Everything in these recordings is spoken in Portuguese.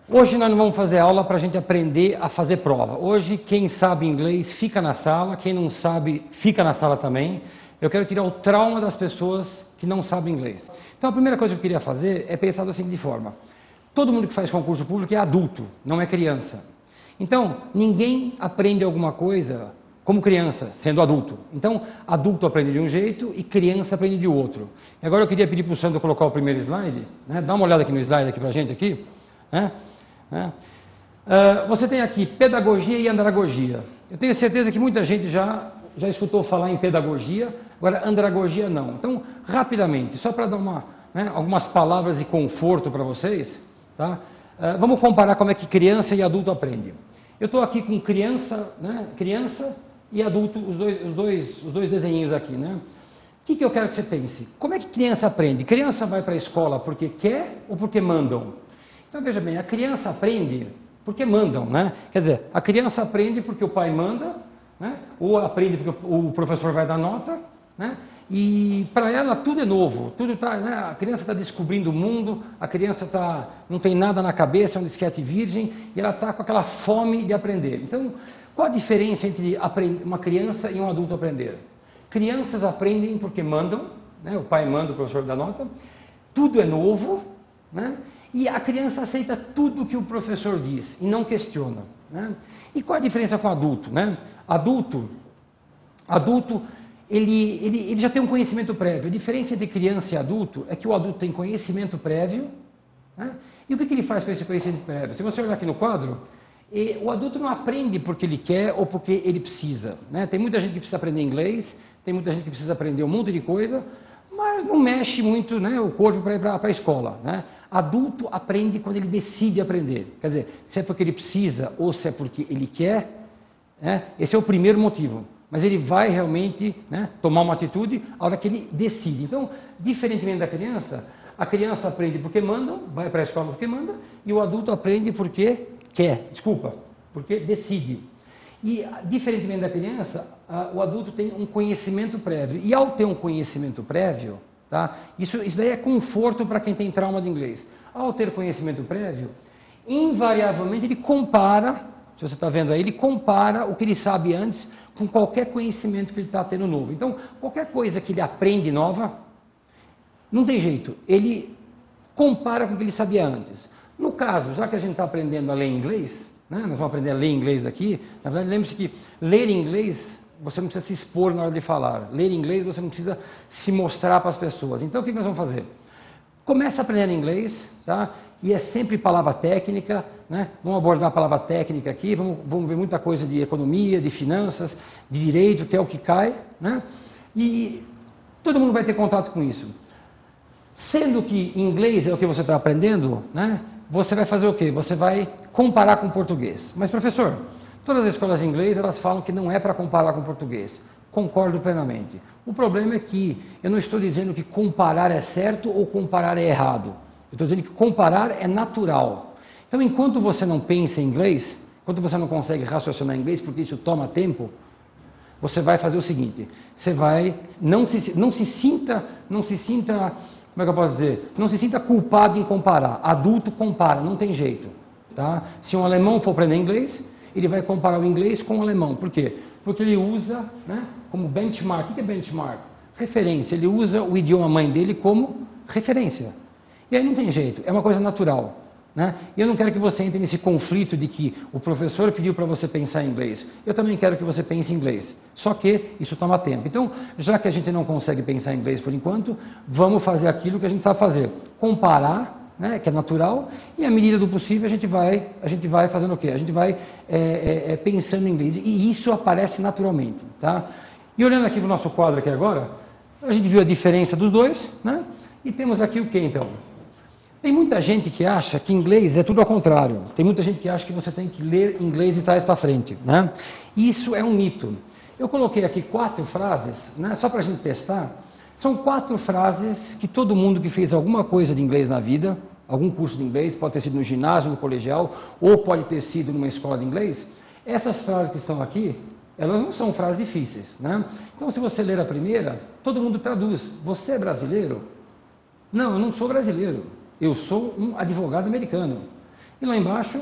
Hoje nós não vamos fazer aula para a gente aprender a fazer prova. Hoje quem sabe inglês fica na sala, quem não sabe fica na sala também. Eu quero tirar o trauma das pessoas que não sabem inglês. Então a primeira coisa que eu queria fazer é pensar da seguinte forma. Todo mundo que faz concurso público é adulto, não é criança. Então ninguém aprende alguma coisa como criança, sendo adulto. Então adulto aprende de um jeito e criança aprende de outro. E agora eu queria pedir para o Sandro colocar o primeiro slide, né? Dá uma olhada aqui no slide aqui para a gente aqui, né? Você tem aqui pedagogia e andragogia. Eu tenho certeza que muita gente já escutou falar em pedagogia, agora andragogia não. Então, rapidamente, só para dar algumas palavras de conforto para vocês, tá? Vamos comparar como é que criança e adulto aprendem. Eu estou aqui com criança, né? Criança e adulto, os dois desenhinhos aqui, né? O que eu quero que você pense? Como é que criança aprende? Criança vai para a escola porque quer ou porque mandam? Então, veja bem, a criança aprende porque mandam, né? Quer dizer, a criança aprende porque o pai manda, né? Ou aprende porque o professor vai dar nota, né? E para ela tudo é novo, tudo tá, né? A criança está descobrindo o mundo, a criança não tem nada na cabeça, é um disquete virgem, e ela está com aquela fome de aprender. Então, qual a diferença entre uma criança e um adulto aprender? Crianças aprendem porque mandam, né? O pai manda, o professor dá nota, tudo é novo, né? E a criança aceita tudo que o professor diz e não questiona, né? E qual a diferença com o adulto, né? Adulto, ele já tem um conhecimento prévio. A diferença entre criança e adulto é que o adulto tem conhecimento prévio, né? E o que ele faz com esse conhecimento prévio? Se você olhar aqui no quadro, o adulto não aprende porque ele quer ou porque ele precisa, né? Tem muita gente que precisa aprender inglês, tem muita gente que precisa aprender um monte de coisa, mas não mexe muito, né, o corpo para ir para a escola, né? Adulto aprende quando ele decide aprender. Quer dizer, se é porque ele precisa ou se é porque ele quer, né, esse é o primeiro motivo. Mas ele vai realmente, né, tomar uma atitude a hora que ele decide. Então, diferentemente da criança, a criança aprende porque mandam, vai para a escola porque manda, e o adulto aprende porque quer, porque decide. E, diferentemente da criança, o adulto tem um conhecimento prévio. E ao ter um conhecimento prévio, tá, isso daí é conforto para quem tem trauma de inglês. Ao ter conhecimento prévio, invariavelmente ele compara, se você está vendo aí, ele compara o que ele sabe antes com qualquer conhecimento que ele está tendo novo. Então, qualquer coisa que ele aprende nova, não tem jeito, ele compara com o que ele sabia antes. No caso, já que a gente está aprendendo a ler inglês, nós vamos aprender a ler inglês aqui. Na verdade, lembre-se que ler inglês, você não precisa se expor na hora de falar. Ler inglês, você não precisa se mostrar para as pessoas. Então, o que nós vamos fazer? Começa aprendendo inglês, tá? E é sempre palavra técnica, né? Vamos abordar a palavra técnica aqui, vamos ver muita coisa de economia, de finanças, de direito, que é o que cai, né? E todo mundo vai ter contato com isso. Sendo que inglês é o que você está aprendendo, né? Você vai fazer o quê? Você vai comparar com o português. Mas, professor, todas as escolas de inglês, elas falam que não é para comparar com o português. Concordo plenamente. O problema é que eu não estou dizendo que comparar é certo ou comparar é errado. Eu estou dizendo que comparar é natural. Então, enquanto você não pensa em inglês, enquanto você não consegue raciocinar em inglês, porque isso toma tempo, você vai fazer o seguinte, você vai, não se sinta, como é que eu posso dizer? Não se sinta culpado em comparar. Adulto compara, não tem jeito. Tá? Se um alemão for aprender inglês, ele vai comparar o inglês com o alemão. Por quê? Porque ele usa, né, como benchmark. O que é benchmark? Referência. Ele usa o idioma mãe dele como referência. E aí não tem jeito, é uma coisa natural. Né? E eu não quero que você entre nesse conflito de que o professor pediu para você pensar em inglês. Eu também quero que você pense em inglês. Só que isso toma tempo. Então, já que a gente não consegue pensar em inglês por enquanto, vamos fazer aquilo que a gente sabe fazer. Comparar, né, que é natural, e à medida do possível a gente vai fazendo o quê? A gente vai pensando em inglês. E isso aparece naturalmente. Tá? E olhando aqui para o nosso quadro aqui agora, a gente viu a diferença dos dois, né? E temos aqui o que então? Tem muita gente que acha que inglês é tudo ao contrário. Tem muita gente que acha que você tem que ler inglês de trás para frente, né? Isso é um mito. Eu coloquei aqui 4 frases, né, só para a gente testar. São 4 frases que todo mundo que fez alguma coisa de inglês na vida, algum curso de inglês, pode ter sido no ginásio, no colegial, ou pode ter sido numa escola de inglês, essas frases que estão aqui, elas não são frases difíceis, né? Então, se você ler a primeira, todo mundo traduz. Você é brasileiro? Não, eu não sou brasileiro. Eu sou um advogado americano. E lá embaixo,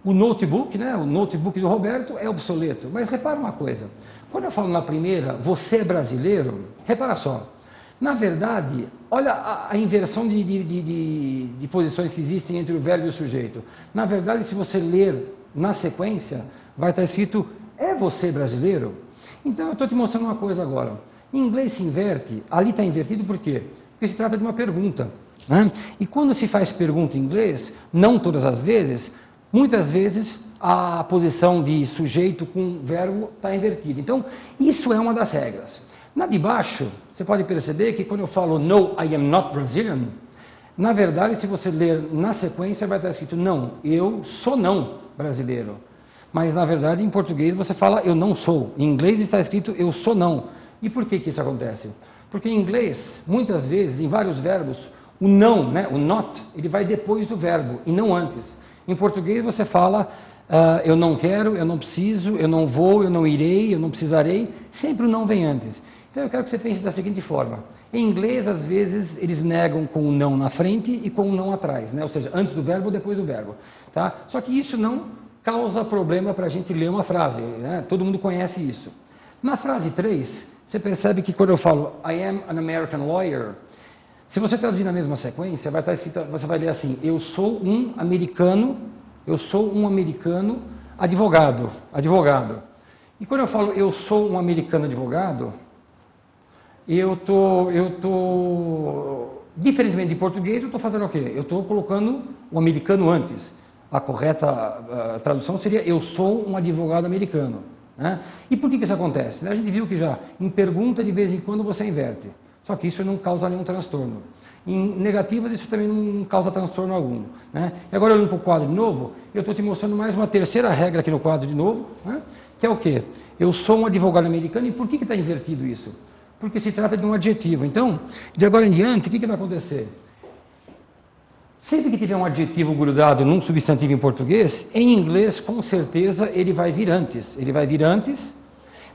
o notebook, né, o notebook do Roberto é obsoleto. Mas repara uma coisa, quando eu falo na primeira, você é brasileiro, repara só, na verdade, olha a inversão de posições que existem entre o verbo e o sujeito. Na verdade, se você ler na sequência, vai estar escrito, é você brasileiro? Então, eu estou te mostrando uma coisa agora. Em inglês se inverte, ali está invertido por quê? Porque se trata de uma pergunta. Né? E quando se faz pergunta em inglês, não todas as vezes, muitas vezes a posição de sujeito com verbo está invertida. Então, isso é uma das regras. Na de baixo, você pode perceber que quando eu falo no, I am not Brazilian, na verdade, se você ler na sequência, vai estar escrito não, eu sou não brasileiro. Mas, na verdade, em português você fala eu não sou. Em inglês está escrito eu sou não. E por que isso acontece? Porque em inglês, muitas vezes, em vários verbos, o não, né, o not, ele vai depois do verbo e não antes. Em português você fala eu não quero, eu não preciso, eu não vou, eu não irei, eu não precisarei. Sempre o não vem antes. Então eu quero que você pense da seguinte forma. Em inglês, às vezes, eles negam com o não na frente e com o não atrás, né? Ou seja, antes do verbo ou depois do verbo. Tá? Só que isso não causa problema para a gente ler uma frase, né? Todo mundo conhece isso. Na frase 3, você percebe que quando eu falo I am an American lawyer, se você traduzir na mesma sequência, vai estar escrito, você vai ler assim, eu sou um americano advogado. E quando eu falo eu sou um americano advogado, eu tô, diferentemente de português, eu estou fazendo o quê? Eu estou colocando o americano antes. A correta tradução seria eu sou um advogado americano. Né? E por que isso acontece? A gente viu que já em pergunta de vez em quando você inverte. Só que isso não causa nenhum transtorno. Em negativas isso também não causa transtorno algum. Né? E agora olhando para o quadro de novo, eu estou te mostrando mais uma terceira regra aqui no quadro de novo, né? Que é o quê? Eu sou um advogado americano e por que está invertido isso? Porque se trata de um adjetivo. Então, de agora em diante, o que vai acontecer? Sempre que tiver um adjetivo grudado num substantivo em português, em inglês, com certeza, ele vai vir antes. Ele vai vir antes,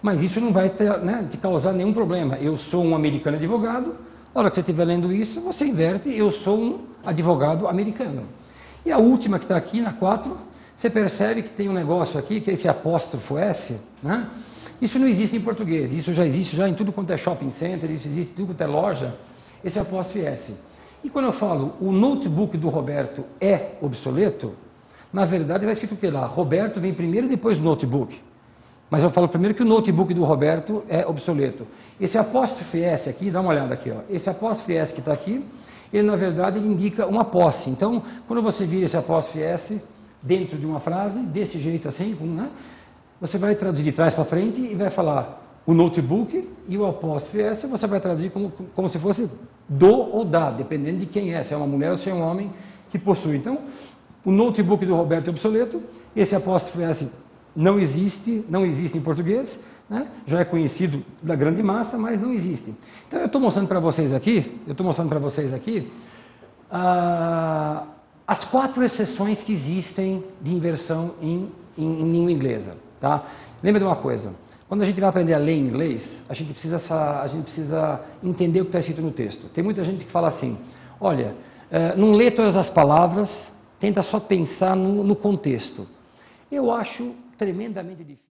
mas isso não vai te causar nenhum problema. Eu sou um americano advogado, na hora que você estiver lendo isso, você inverte, eu sou um advogado americano. E a última que está aqui, na 4, você percebe que tem um negócio aqui, que é esse apóstrofo S, né? Isso não existe em português, isso já existe já em tudo quanto é shopping center, isso existe em tudo quanto é loja, esse apóstrofo S. E quando eu falo o notebook do Roberto é obsoleto, na verdade vai escrito o que lá? Roberto vem primeiro e depois notebook. Mas eu falo primeiro que o notebook do Roberto é obsoleto. Esse apóstrofe S aqui, dá uma olhada aqui, ó. Esse apóstrofe S que está aqui, ele na verdade indica uma posse. Então, quando você vira esse apóstrofe S dentro de uma frase, desse jeito assim, né? Você vai traduzir de trás para frente e vai falar o notebook e o apóstrofe S, você vai traduzir como se fosse do ou da, dependendo de quem é, se é uma mulher ou se é um homem que possui. Então, o notebook do Roberto é obsoleto, esse apóstrofe S não existe em português, né? Já é conhecido da grande massa, mas não existe. Então, eu estou mostrando para vocês aqui, as 4 exceções que existem de inversão em língua inglesa. Tá? Lembra de uma coisa, quando a gente vai aprender a ler inglês, a gente precisa entender o que está escrito no texto. Tem muita gente que fala assim, olha, não lê todas as palavras, tenta só pensar no contexto. Eu acho tremendamente difícil.